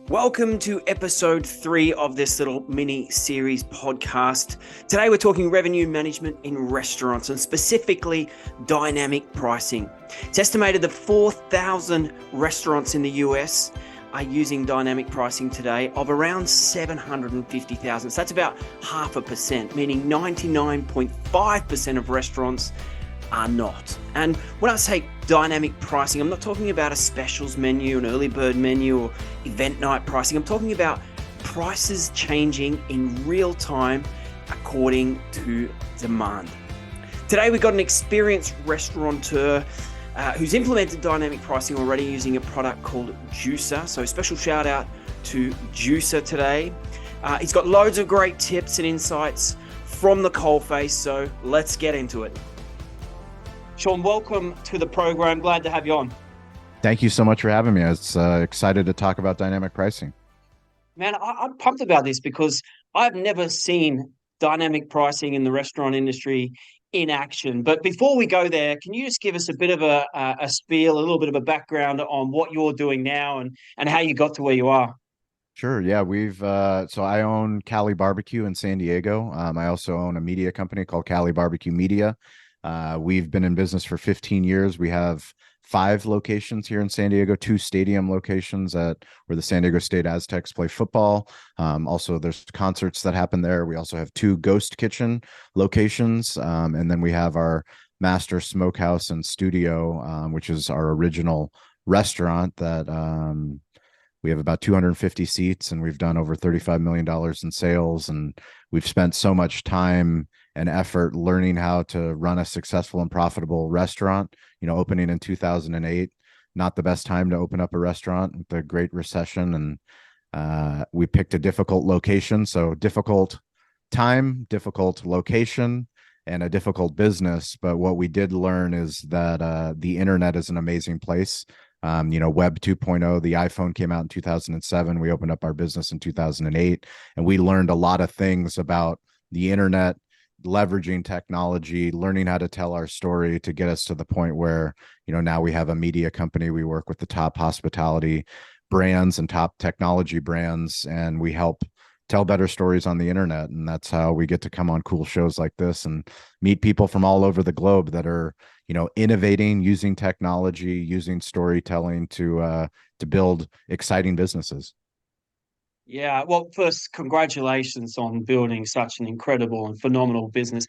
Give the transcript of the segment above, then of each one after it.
Welcome to episode 3 of this little mini series podcast. Today we're talking revenue management in restaurants and specifically dynamic pricing. It's estimated that 4,000 restaurants in the US are using dynamic pricing today of around 750,000. So that's about 0.5%, meaning 99.5% of restaurants are not. And when I say dynamic pricing, I'm not talking about a specials menu, an early bird menu, or event night pricing. I'm talking about prices changing in real time according to demand. Today we've got an experienced restaurateur who's implemented dynamic pricing already using a product called Juicer. So special shout out to Juicer today. He's got loads of great tips and insights from the coalface, so let's get into it. Sean, welcome to the program. Glad to have you on. Thank you so much for having me. I was excited to talk about dynamic pricing. Man, I'm pumped about this because I've never seen dynamic pricing in the restaurant industry in action. But before we go there, can you just give us a bit of a spiel, a little bit of a background on what you're doing now and how you got to where you are? Sure. Yeah, so I own Cali Barbecue in San Diego. I also own a media company called Cali Barbecue Media. We've been in business for 15 years. We have 5 locations here in San Diego, 2 stadium locations where the San Diego State Aztecs play football. Also, there's concerts that happen there. We also have 2 ghost kitchen locations. And then we have our master smokehouse and studio, which is our original restaurant that we have about 250 seats, and we've done over $35 million in sales. And we've spent so much time and effort learning how to run a successful and profitable restaurant. Opening in 2008, not the best time to open up a restaurant with the Great Recession. And we picked a difficult location. So difficult time, difficult location, and a difficult business. But what we did learn is that the internet is an amazing place. Web 2.0, the iPhone came out in 2007. We opened up our business in 2008, and we learned a lot of things about the internet, leveraging technology, learning how to tell our story to get us to the point where, now we have a media company. We work with the top hospitality brands and top technology brands, and we help tell better stories on the internet. And that's how we get to come on cool shows like this and meet people from all over the globe that are, innovating, using technology, using storytelling to build exciting businesses. Yeah, well, first, congratulations on building such an incredible and phenomenal business.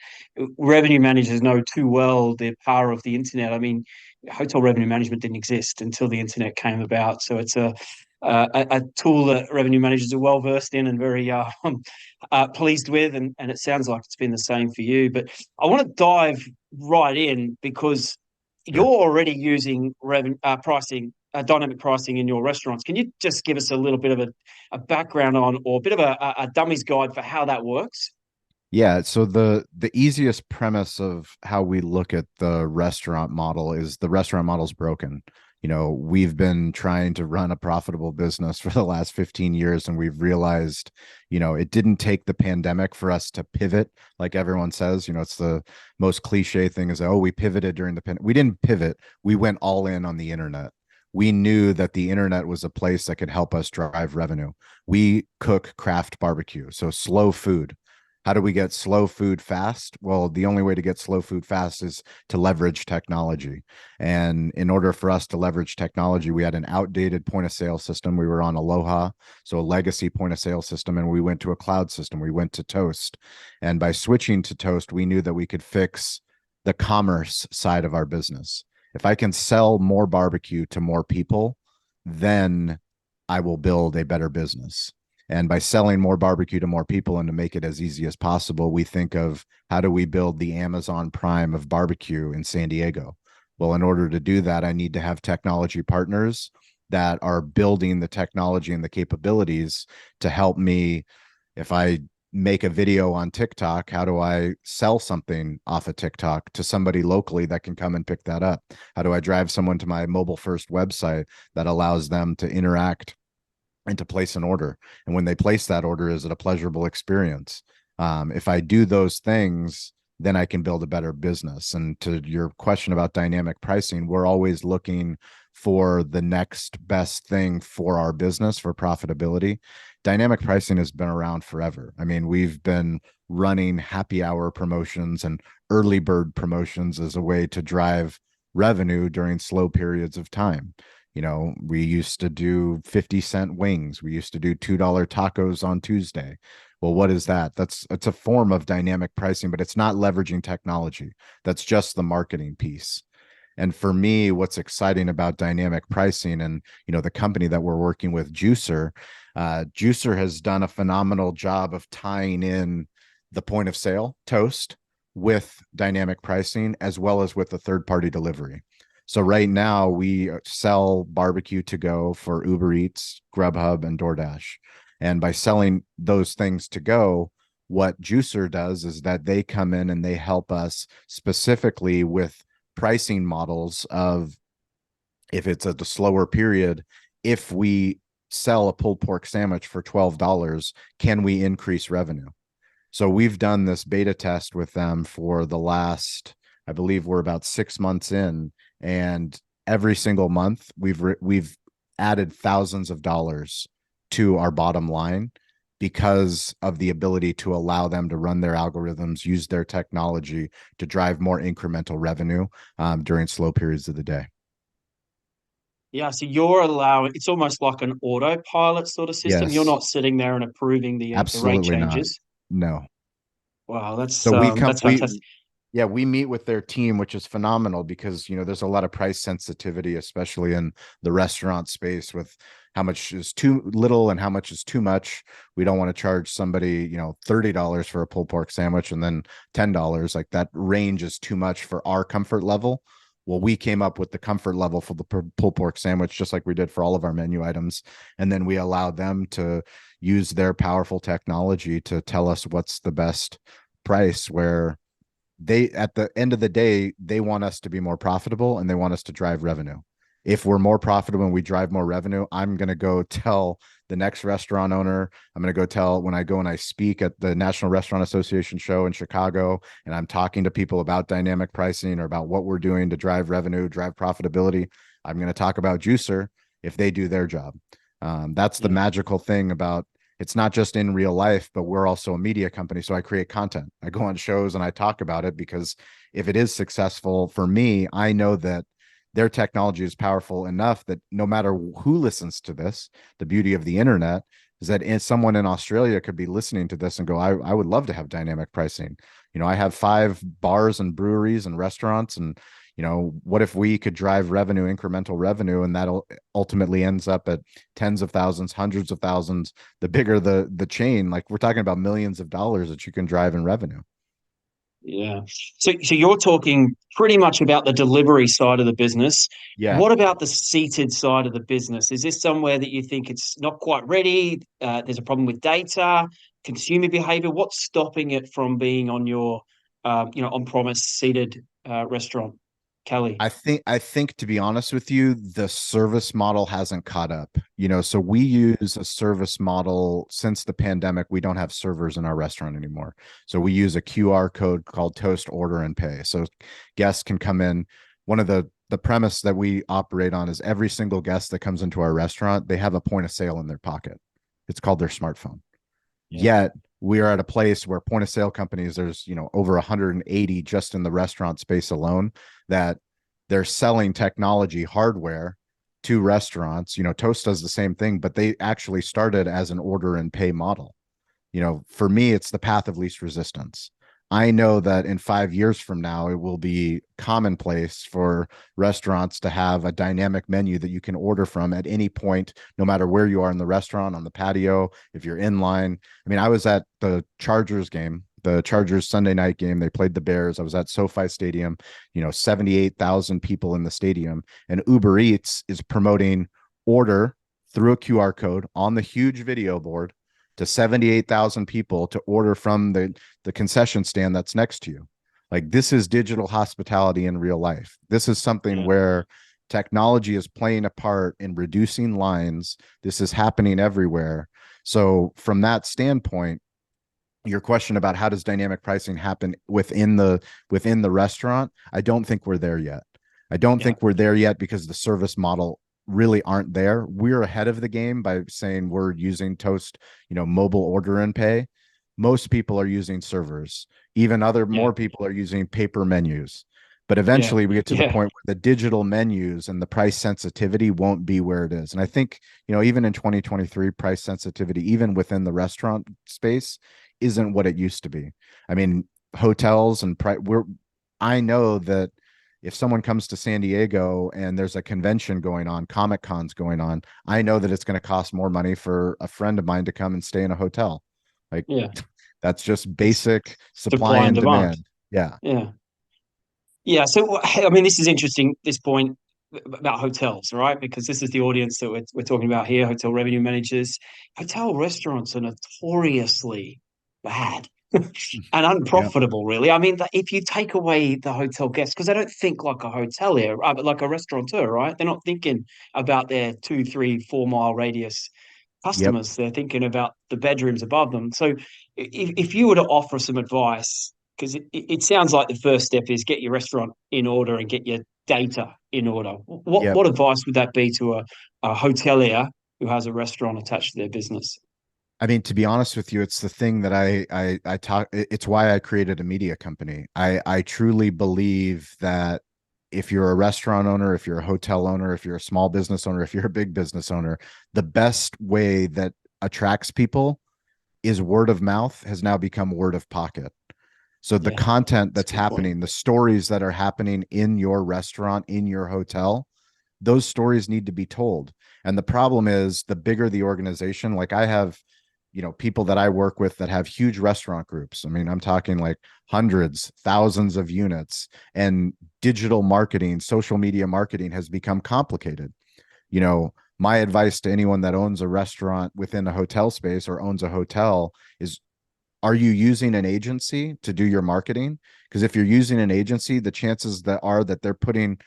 Revenue managers know too well the power of the internet. I mean, hotel revenue management didn't exist until the internet came about. So it's a tool that revenue managers are well versed in and very pleased with. And it sounds like it's been the same for you. But I want to dive right in because you're already using pricing, dynamic pricing in your restaurants. Can you just give us a little bit of a background on, or a bit of a dummy's guide for how that works? Yeah, so the easiest premise of how we look at the restaurant model is the restaurant model's broken. We've been trying to run a profitable business for the last 15 years, and we've realized, it didn't take the pandemic for us to pivot. Like everyone says, it's the most cliche thing is, oh, we pivoted during the pandemic. We didn't pivot. We went all in on the internet. We knew that the internet was a place that could help us drive revenue. We cook craft barbecue, so slow food. How do we get slow food fast? Well, the only way to get slow food fast is to leverage technology. And in order for us to leverage technology, we had an outdated point of sale system. We were on Aloha, so a legacy point of sale system, and we went to a cloud system. We went to Toast. And by switching to Toast, we knew that we could fix the commerce side of our business. If I can sell more barbecue to more people, then I will build a better business. And by selling more barbecue to more people and to make it as easy as possible, we think of how do we build the Amazon Prime of barbecue in San Diego? Well, in order to do that, I need to have technology partners that are building the technology and the capabilities to help me. If I make a video on TikTok, how do I sell something off of TikTok to somebody locally that can come and pick that up? How do I drive someone to my mobile first website that allows them to interact and to place an order? And when they place that order, is it a pleasurable experience? If I do those things, then I can build a better business. And to your question about dynamic pricing, we're always looking for the next best thing for our business for profitability. Dynamic pricing has been around forever. I mean, we've been running happy hour promotions and early bird promotions as a way to drive revenue during slow periods of time. You know, we used to do 50-cent wings. We used to do $2 tacos on Tuesday. Well, what is that? It's a form of dynamic pricing, but it's not leveraging technology. That's just the marketing piece. And for me, what's exciting about dynamic pricing and, you know, the company that we're working with, Juicer, Juicer has done a phenomenal job of tying in the point of sale, Toast, with dynamic pricing as well as with the third party delivery. So right now we sell barbecue to go for Uber Eats, Grubhub, and DoorDash. And by selling those things to go, what Juicer does is that they come in and they help us specifically with pricing models of, if it's a slower period, if we sell a pulled pork sandwich for $12, can we increase revenue? So we've done this beta test with them for the last, I believe we're about 6 months in, and every single month we've added thousands of dollars to our bottom line because of the ability to allow them to run their algorithms, use their technology to drive more incremental revenue during slow periods of the day. Yeah, so you're allowing, it's almost like an autopilot sort of system. You're Yes, not sitting there and approving the rate absolutely not. changes. No. Wow, So that's fantastic. yeah, we meet with their team, which is phenomenal because, you know, there's a lot of price sensitivity, especially in the restaurant space, with how much is too little and how much is too much. We don't want to charge somebody, you know, $30 for a pulled pork sandwich and then $10. Like, that range is too much for our comfort level. Well, we came up with the comfort level for the pulled pork sandwich, just like we did for all of our menu items. And then we allowed them to use their powerful technology to tell us what's the best price, where they, at the end of the day, they want us to be more profitable and they want us to drive revenue. If we're more profitable and we drive more revenue, I'm going to go tell the next restaurant owner. I'm going to go tell, when I go and I speak at the National Restaurant Association show in Chicago, and I'm talking to people about dynamic pricing or about what we're doing to drive revenue, drive profitability, I'm going to talk about Juicer if they do their job. That's the magical thing about, it's not just in real life, but we're also a media company. So I create content. I go on shows and I talk about it, because if it is successful for me, I know that their technology is powerful enough that no matter who listens to this, the beauty of the internet is that someone in Australia could be listening to this and go, I would love to have dynamic pricing. You know, I have 5 bars and breweries and restaurants, and, you know, what if we could drive revenue, incremental revenue, and that ultimately ends up at tens of thousands, hundreds of thousands. The bigger the chain, like, we're talking about millions of dollars that you can drive in revenue. Yeah. So you're talking pretty much about the delivery side of the business. Yeah. What about the seated side of the business? Is this somewhere that you think it's not quite ready? There's a problem with data, consumer behavior. What's stopping it from being on your, on-premise seated restaurant, Kelly? I think to be honest with you, the service model hasn't caught up. You know, so we use a service model since the pandemic. We don't have servers in our restaurant anymore. So we use a QR code called Toast Order and Pay. So guests can come in. One of the premise that we operate on is every single guest that comes into our restaurant, they have a point of sale in their pocket. It's called their smartphone. Yeah. Yet we are at a place where point of sale companies, there's, you know, over 180 just in the restaurant space alone, that they're selling technology hardware to restaurants. You know, Toast does the same thing, but they actually started as an order and pay model. You know, for me, it's the path of least resistance. I know that in 5 years from now, it will be commonplace for restaurants to have a dynamic menu that you can order from at any point, no matter where you are in the restaurant, on the patio, if you're in line. I mean, I was at the Chargers game, the Chargers Sunday night game. They played the Bears. I was at SoFi Stadium, you know, 78,000 people in the stadium, and Uber Eats is promoting order through a QR code on the huge video board to 78,000 people to order from the concession stand that's next to you. Like, this is digital hospitality in real life. This is something where technology is playing a part in reducing lines. This is happening everywhere. So from that standpoint, your question about how does dynamic pricing happen within the restaurant, I don't think we're there yet. I don't Yeah. think we're there yet because the service model really aren't there. We're ahead of the game by saying we're using Toast, mobile order and pay. Most people are using servers. Even Yeah. more people are using paper menus. But Yeah. eventually we get to the Yeah. point where the digital menus and the price sensitivity won't be where it is. And I think, even in 2023, price sensitivity, even within the restaurant space, isn't what it used to be. I mean, hotels and I know that if someone comes to San Diego and there's a convention going on, Comic Con's going on, I know that it's going to cost more money for a friend of mine to come and stay in a hotel. Like, Yeah. that's just It's basic supply supply and and demand. demand. Yeah. Yeah. Yeah. So, I mean, this is interesting, this point about hotels, right? Because this is the audience that we're talking about here, hotel revenue managers. Hotel restaurants are notoriously bad and Yeah. unprofitable, really. I mean, if you take away the hotel guests, because they don't think like a hotelier, but like a restaurateur, right? They're not thinking about their 2, 3, 4 mile radius Yep. customers. They're thinking about the bedrooms above them. So if you were to offer some advice, because it sounds like the first step is get your restaurant in order and get your data in order. What Yep. what advice would that be to a hotelier who has a restaurant attached to their business? I mean, to be honest with you, it's the thing that I talk. It's why I created a media company. I truly believe that if you're a restaurant owner, if you're a hotel owner, if you're a small business owner, if you're a big business owner, the best way that attracts people is word of mouth has now become word of pocket. So the Yeah, content that's a that's good point. happening, the stories that are happening in your restaurant, in your hotel, those stories need to be told. And the problem is the bigger the organization, like I have, people that I work with that have huge restaurant groups. I mean, I'm talking like hundreds, thousands of units, and digital marketing, social media marketing has become complicated. My advice to anyone that owns a restaurant within a hotel space or owns a hotel is, are you using an agency to do your marketing? Because if you're using an agency, the chances that are that they're putting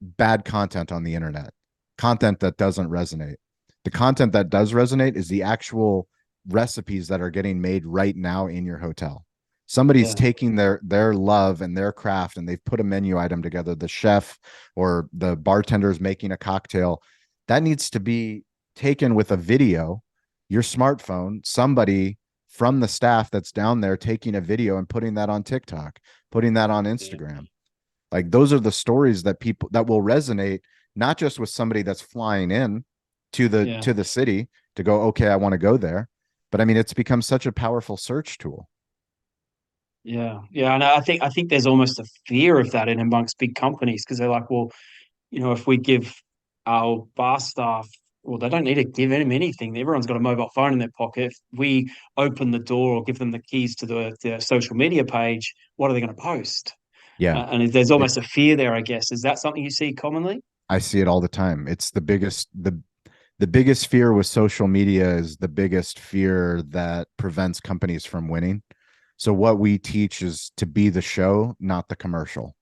bad content on the internet, content that doesn't resonate. The content that does resonate is the actual recipes that are getting made right now in your hotel. Somebody's Yeah, taking their love and their craft and they've put a menu item together. The chef or the bartender's making a cocktail. That needs to be taken with a video, your smartphone, somebody from the staff that's down there taking a video and putting that on TikTok, putting that on yeah, Instagram. Like those are the stories that people that will resonate not just with somebody that's flying in yeah, to the city to go, okay, I want to go there, but I mean it's become such a powerful search tool. yeah, yeah. And I think there's almost a fear of that in amongst big companies because they're like, well, if we give our bar staff, well, they don't need to give them anything. Everyone's got a mobile phone in their pocket. If we open the door or give them the keys to the social media page, what are they going to post? Yeah. And there's It, almost a fear there, I guess. Is that something you see commonly? I see it all the time. It's the biggest fear with social media is the biggest fear that prevents companies from winning. So what we teach is to be the show, not the commercial.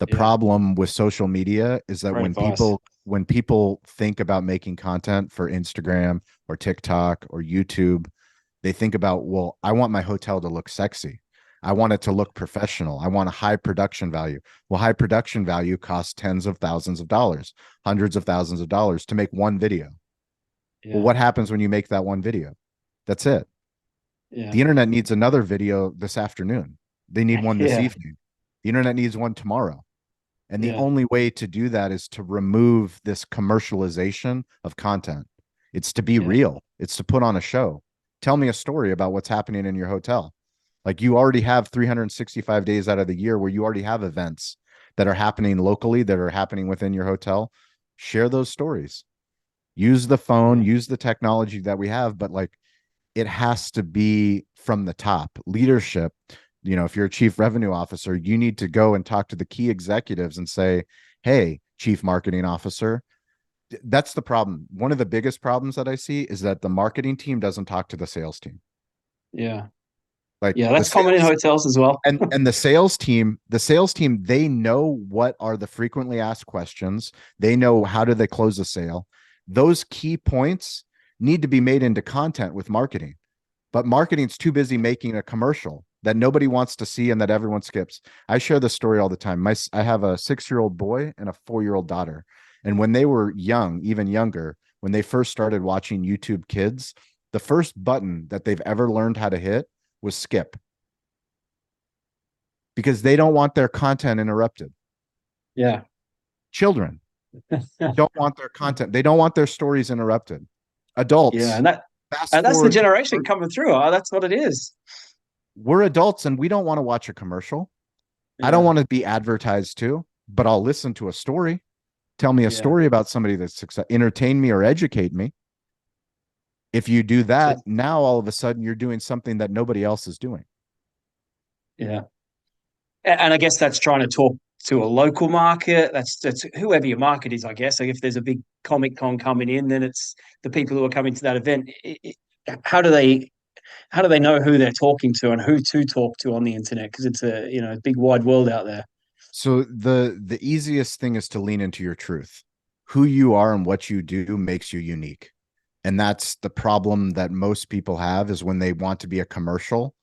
The Yeah, problem with social media is that great advice. when people think about making content for Instagram or TikTok or YouTube, they think about, well, I want my hotel to look sexy. I want it to look professional. I want a high production value. Well, high production value costs tens of thousands of dollars, hundreds of thousands of dollars to make one video. Well, Yeah, what happens when you make that one video? That's it. yeah, The internet needs another video this afternoon. They need one this yeah, evening. The internet needs one tomorrow. And the yeah, only way to do that is to remove this commercialization of content. It's to be yeah, real. It's to put on a show. Tell me a story about what's happening in your hotel. Like you already have 365 days out of the year where you already have events that are happening locally, that are happening within your hotel. Share those stories. Use the phone, yeah, use the technology that we have, but like it has to be from the top. Leadership, if you're a chief revenue officer, you need to go and talk to the key executives and say, hey, chief marketing officer, that's the problem. One of the biggest problems that I see is that the marketing team doesn't talk to the sales team. yeah, Like yeah. the That's common in sales hotels as well. and the sales team, they know what are the frequently asked questions. They know how do they close a sale. Those key points need to be made into content with marketing. But marketing's too busy making a commercial. that nobody wants to see and that everyone skips. I share this story all the time. I have a 6-year-old boy and a 4-year-old daughter. And when they were young, even younger, when they first started watching YouTube Kids, the first button that they've ever learned how to hit was skip, because they don't want their content interrupted. Yeah. Children don't want their content. They don't want their stories interrupted. Yeah, Adults, and that's the generation coming through. Oh, that's what it is. We're adults and we don't want to watch a commercial. Yeah. I don't want to be advertised to, but I'll listen to a story. Tell me a story about somebody that's entertain me or educate me. If you do that, now all of a sudden you're doing something that nobody else is doing. Yeah. And I guess that's trying to talk to a local market. That's whoever your market is, I guess. Like if there's a big Comic Con coming in, then it's the people who are coming to that event. How do they know who they're talking to and who to talk to on the internet? Because it's a big wide world out there. So the easiest thing is to lean into your truth. Who you are and what you do makes you unique. And that's the problem that most people have, is when they want to be a commercial.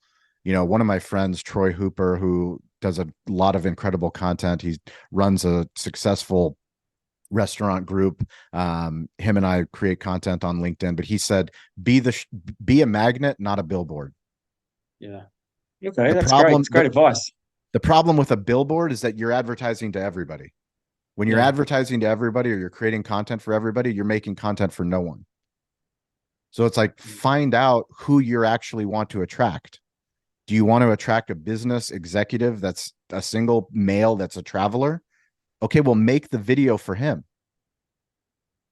One of my friends, Troy Hooper, who does a lot of incredible content. He runs a successful restaurant group. Him and I create content on LinkedIn, but he said, be a magnet, not a billboard. Yeah. Okay. That's great. It's great advice. The problem with a billboard is that you're advertising to everybody. When you're advertising to everybody, or you're creating content for everybody, you're making content for no one. So it's like, find out who you actually want to attract. Do you want to attract a business executive that's a single male that's a traveler? Okay, well, make the video for him.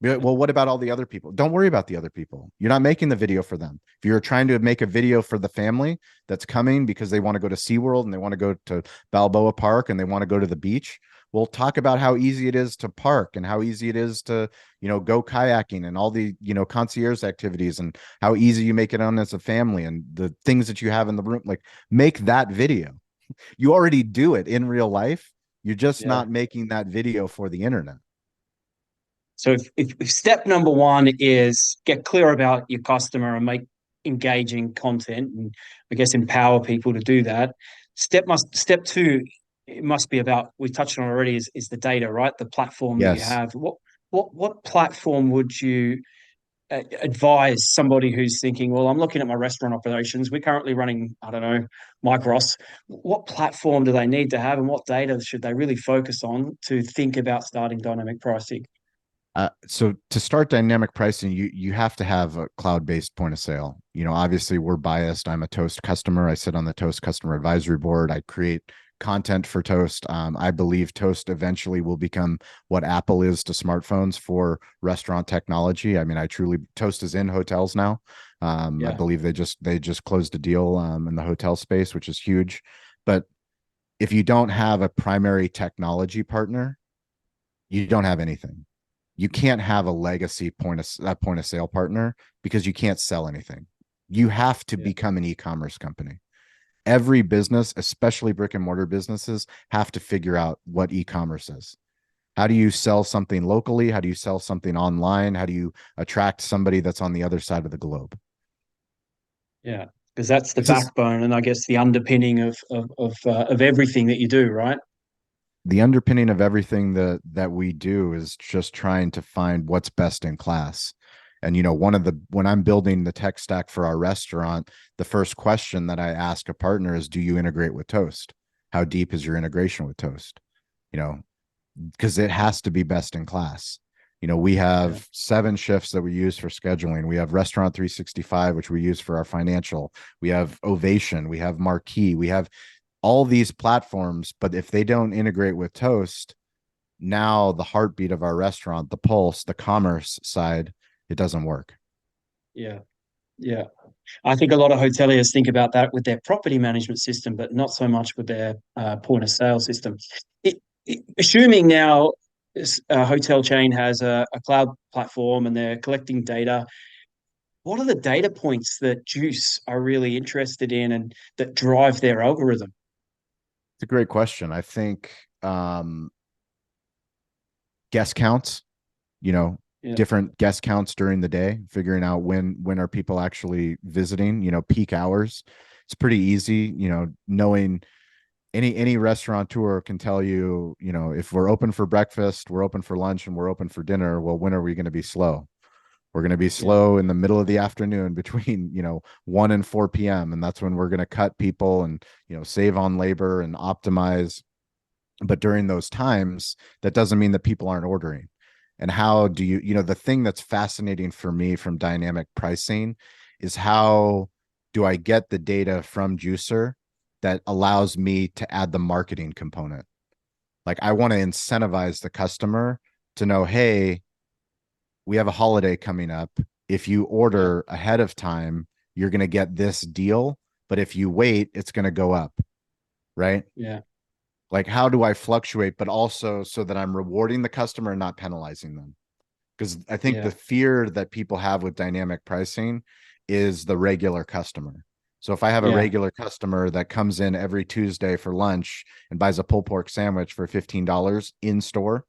Well, what about all the other people? Don't worry about the other people. You're not making the video for them. If you're trying to make a video for the family that's coming because they want to go to SeaWorld and they want to go to Balboa Park and they want to go to the beach, we'll talk about how easy it is to park and how easy it is to, go kayaking and all the, concierge activities, and how easy you make it on as a family and the things that you have in the room. Like, make that video. You already do it in real life. You're just not making that video for the internet. So if step number one is get clear about your customer and make engaging content, and I guess empower people to do that. Step two, it must be about, we touched on already, is the data, right? The platform that you have. What platform would you advise somebody who's thinking, well, I'm looking at my restaurant operations. We're currently running, I don't know, Micros. What platform do they need to have, and what data should they really focus on to think about starting dynamic pricing? So to start dynamic pricing, you have to have a cloud-based point of sale. Obviously we're biased. I'm a Toast customer. I sit on the Toast customer advisory board. I create content for Toast. I believe Toast eventually will become what Apple is to smartphones for restaurant technology. I mean, Toast is in hotels now. I believe they just closed a deal in the hotel space, which is huge. But if you don't have a primary technology partner, you don't have anything. You can't have a legacy point of sale partner, because you can't sell anything. You have to become an e-commerce company. Every business, especially brick and mortar businesses, have to figure out what e-commerce is. How do you sell something locally? How do you sell something online? How do you attract somebody that's on the other side of the globe? Yeah, because that's the backbone, and I guess the underpinning of everything that you do, right? The underpinning of everything that we do is just trying to find what's best in class. And when I'm building the tech stack for our restaurant, the first question that I ask a partner is, do you integrate with Toast? How deep is your integration with Toast? Because it has to be best in class. We have 7 shifts that we use for scheduling. We have Restaurant 365, which we use for our financial. We have Ovation. We have Marquee. We have all these platforms, but if they don't integrate with Toast, now the heartbeat of our restaurant, the pulse, the commerce side, it doesn't work. Yeah. I think a lot of hoteliers think about that with their property management system, but not so much with their point of sale system. Assuming now a hotel chain has a cloud platform and they're collecting data, what are the data points that Juice are really interested in and that drive their algorithm? It's a great question. I think guest counts, different guest counts during the day, figuring out when are people actually visiting, peak hours. It's pretty easy, knowing any restaurateur can tell you, if we're open for breakfast, we're open for lunch, and we're open for dinner. Well, when are we going to be slow? We're going to be Yeah. slow in the middle of the afternoon between, 1 and 4 p.m. And that's when we're going to cut people and, save on labor and optimize. But during those times, that doesn't mean that people aren't ordering. And how do the thing that's fascinating for me from dynamic pricing is how do I get the data from Juicer that allows me to add the marketing component? Like, I want to incentivize the customer to know, hey, we have a holiday coming up. If you Yeah. order ahead of time, you're going to get this deal. But if you wait, it's going to go up. Right. Yeah. Like, how do I fluctuate, but also so that I'm rewarding the customer and not penalizing them? Because I think the Yeah. fear that people have with dynamic pricing is the regular customer. So if I have a Yeah. regular customer that comes in every Tuesday for lunch and buys a pulled pork sandwich for $15 in store,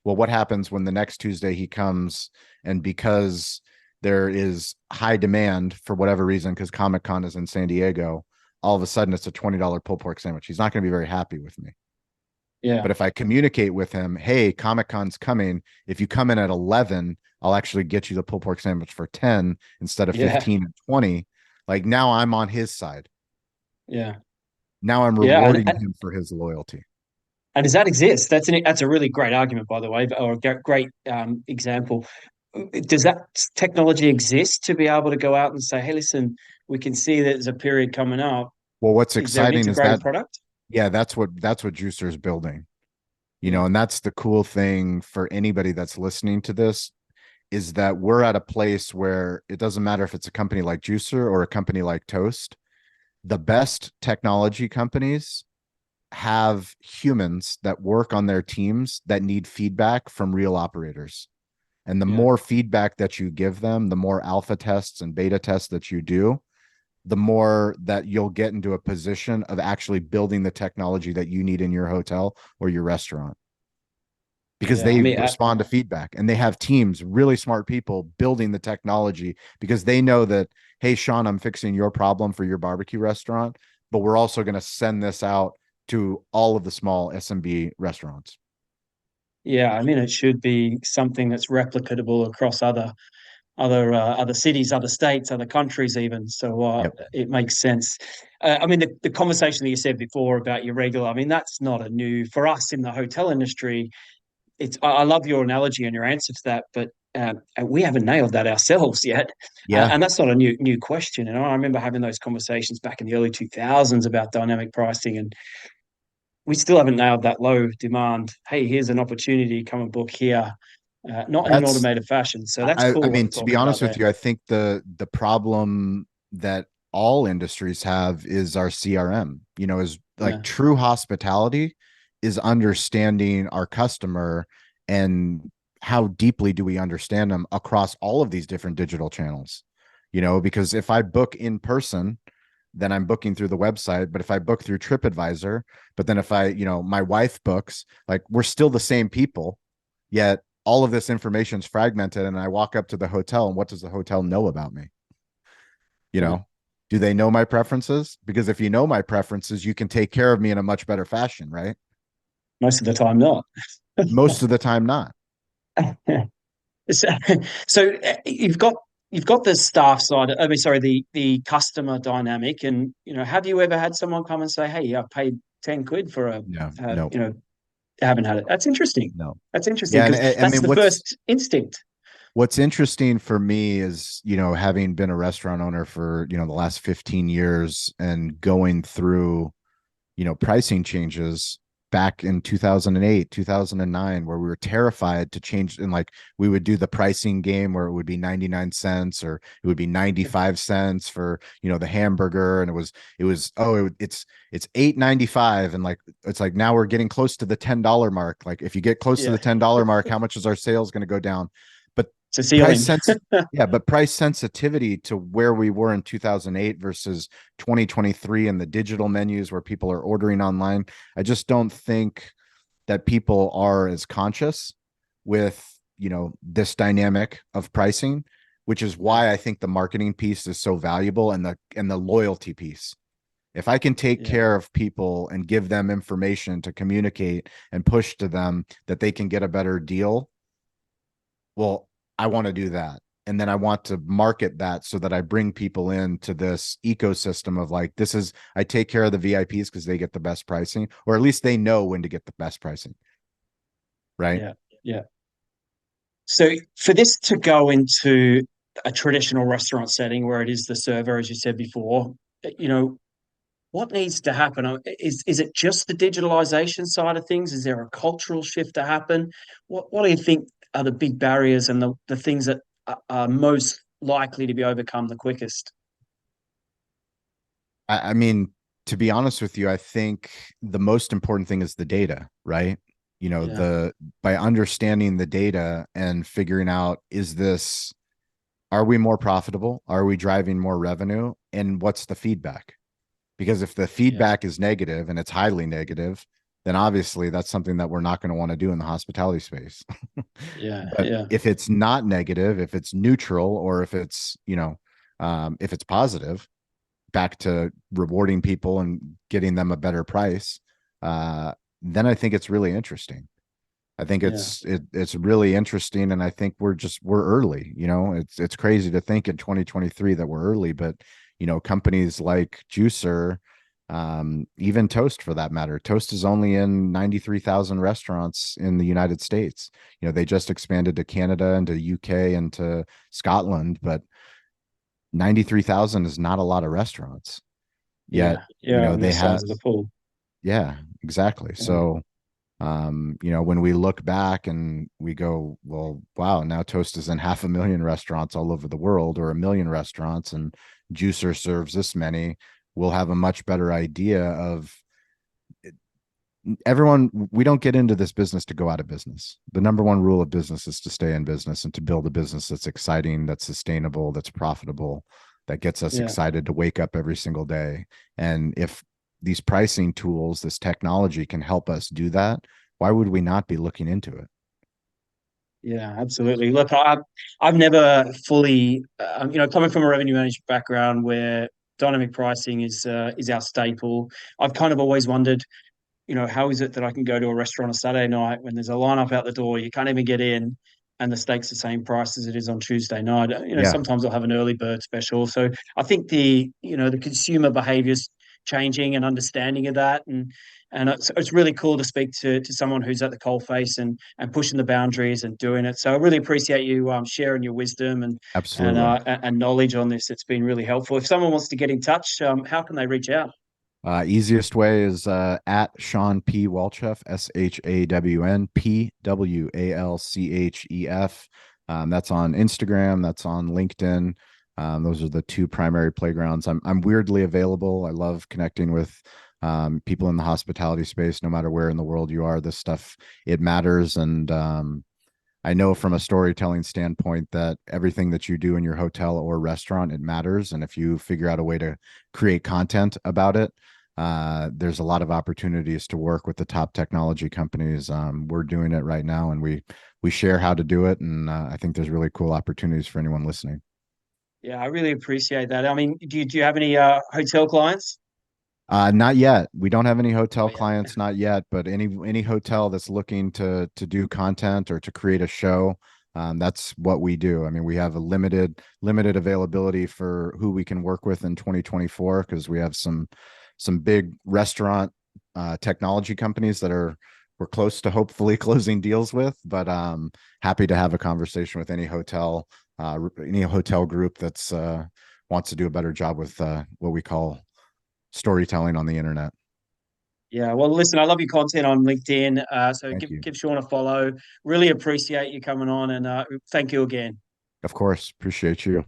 well, what happens when the next Tuesday he comes, and because there is high demand for whatever reason, because Comic Con is in San Diego, all of a sudden it's a $20 pulled pork sandwich. He's not going to be very happy with me. Yeah. But if I communicate with him, hey, Comic Con's coming. If you come in at 11, I'll actually get you the pulled pork sandwich for 10 instead of Yeah. 15 and 20. Like, now I'm on his side. Yeah. Now I'm Yeah. rewarding him for his loyalty. And does that exist? That's a really great argument, by the way, or a great example. Does that technology exist to be able to go out and say, "Hey, listen, we can see that there's a period coming up. Well, what's Is there an exciting is integrated that, product?" yeah, that's what Juicer's building. Yeah. And that's the cool thing for anybody that's listening to this, is that we're at a place where it doesn't matter if it's a company like Juicer or a company like Toast. The best technology companies have humans that work on their teams that need feedback from real operators. And the Yeah. more feedback that you give them, the more alpha tests and beta tests that you do, the more that you'll get into a position of actually building the technology that you need in your hotel or your restaurant, because Yeah. I they mean, respond to feedback and they have teams, really smart people building the technology, because they know that, hey, Sean, I'm fixing your problem for your barbecue restaurant, but we're also going to send this out to all of the small SMB restaurants. yeah. I mean, it should be something that's replicatable across other cities, other states, other countries, even. So Yep. it makes sense. I mean, the conversation that you said before about your regular. I mean, that's not a new for us in the hotel industry. I love your analogy and your answer to that, but we haven't nailed that ourselves yet, Yeah. and that's not a new question. And I remember having those conversations back in the early 2000s about dynamic pricing, and we still haven't nailed that low demand. Hey, here's an opportunity, come and book here. Not in an That's automated fashion. So that's I cool what mean, you're to be talking about honest there. with you, I think the problem that all industries have is our CRM. Is like Yeah, true hospitality is understanding our customer, and how deeply do we understand them across all of these different digital channels. Because if I book in person, then I'm booking through the website. But if I book through TripAdvisor, but then if my wife books, like, we're still the same people, yet all of this information is fragmented. And I walk up to the hotel, and what does the hotel know about me? You yeah. know, do they know my preferences? Because if you know my preferences, you can take care of me in a much better fashion, right? Most of the time, not. Most of the time, not. So, so you've got the staff side. I mean, sorry, the customer dynamic, and have you ever had someone come and say, "Hey, I paid 10 quid for No, uh, no, you know, I haven't had it." That's interesting. no. That's interesting Yeah. And because I that's mean, the first instinct. what's interesting for me is, having been a restaurant owner for, the last 15 years and going through, pricing changes back in 2008, 2009, where we were terrified to change. And like, we would do the pricing game where it would be 99 cents or it would be 95 cents for, the hamburger. And it's 8.95. And like, it's like, now we're getting close to the $10 mark. Like, if you get close to Yeah, the $10 mark, how much is our sales going to go down? But it's a price ceiling. sense yeah, but price sensitivity to where we were in 2008 versus 2023 and the digital menus where people are ordering online, I just don't think that people are as conscious with, this dynamic of pricing, which is Yeah, why I think the marketing piece is so valuable, and the loyalty piece. If I can take Yeah. care of people and give them information to communicate and push to them that they can get a better deal, well, I want to do that. And then I want to market that so that I bring people into this ecosystem of like, this is, I take care of the VIPs because they get the best pricing, or at least they know when to get the best pricing. Right. Yeah. Yeah. So for this to go into a traditional restaurant setting where it is the server, as you said before, you know, what needs to happen? Is it just the digitalization side of things? Is there a cultural shift to happen? What do you think are the big barriers and the things that are most likely to be overcome the quickest? I mean, to be honest with you, I think the most important thing is the data, right? You know, Yeah, the by understanding the data and figuring out, is this, are we more profitable? Are we driving more revenue? And what's the feedback? Because if the yeah, feedback is negative and it's highly negative, then obviously that's something that we're not going to want to do in the hospitality space. yeah, But yeah, if it's not negative, if it's neutral, or if it's, if it's positive, back to rewarding people and getting them a better price, uh, then I think it's really interesting. I think yeah, it's really interesting, and I think we're early. It's crazy to think in 2023 that we're early, but companies like Juicer, even Toast for that matter. Toast is only in 93,000 restaurants in the United States. They just expanded to Canada and to UK and to Scotland, but 93,000 is not a lot of restaurants. Yet, yeah, yeah. On they this have, size of the pool. yeah, exactly. Yeah, So when we look back and we go, well, wow, now Toast is in 500,000 restaurants all over the world, or 1 million restaurants, and Juicer serves this many, we'll have a much better idea of everyone. We don't get into this business to go out of business. The number one rule of business is to stay in business and to build a business that's exciting, that's sustainable, that's profitable, that gets us yeah, excited to wake up every single day. And if these pricing tools, this technology can help us do that, why would we not be looking into it? yeah. Absolutely. Look, I've never fully, coming from a revenue management background where dynamic pricing is our staple. I've kind of always wondered, how is it that I can go to a restaurant on a Saturday night when there's a lineup out the door, you can't even get in, and the steak's the same price as it is on Tuesday night? Yeah, Sometimes I'll have an early bird special. So I think the consumer behavior's changing and understanding of that, and it's really cool to speak to someone who's at the coalface and pushing the boundaries and doing it. So I really appreciate you sharing your wisdom absolutely. and knowledge on this. It's been really helpful. If someone wants to get in touch, how can they reach out? Easiest way is at Sean P. Walchef, ShawnPWalchef. That's on Instagram. That's on LinkedIn. Those are the two primary playgrounds. I'm weirdly available. I love connecting with people in the hospitality space, no matter where in the world you are. This stuff, it matters, and I know from a storytelling standpoint that everything that you do in your hotel or restaurant, it matters. And if you figure out a way to create content about it, there's a lot of opportunities to work with the top technology companies. We're doing it right now, and we share how to do it. And I think there's really cool opportunities for anyone listening. Yeah, I really appreciate that. I mean, do you have any hotel clients? Not yet. We don't have any Oh hotel yeah, clients, not yet. But any hotel that's looking to do content or to create a show, that's what we do. I mean, we have a limited availability for who we can work with in 2024, because we have some big restaurant technology companies that we're close to hopefully closing deals with. But happy to have a conversation with any hotel group that's wants to do a better job with what we call storytelling on the internet. yeah. Well, listen, I love your content on LinkedIn. So Thank give you. give Sean a follow. Really appreciate you coming on, and thank you again. Of course, appreciate you.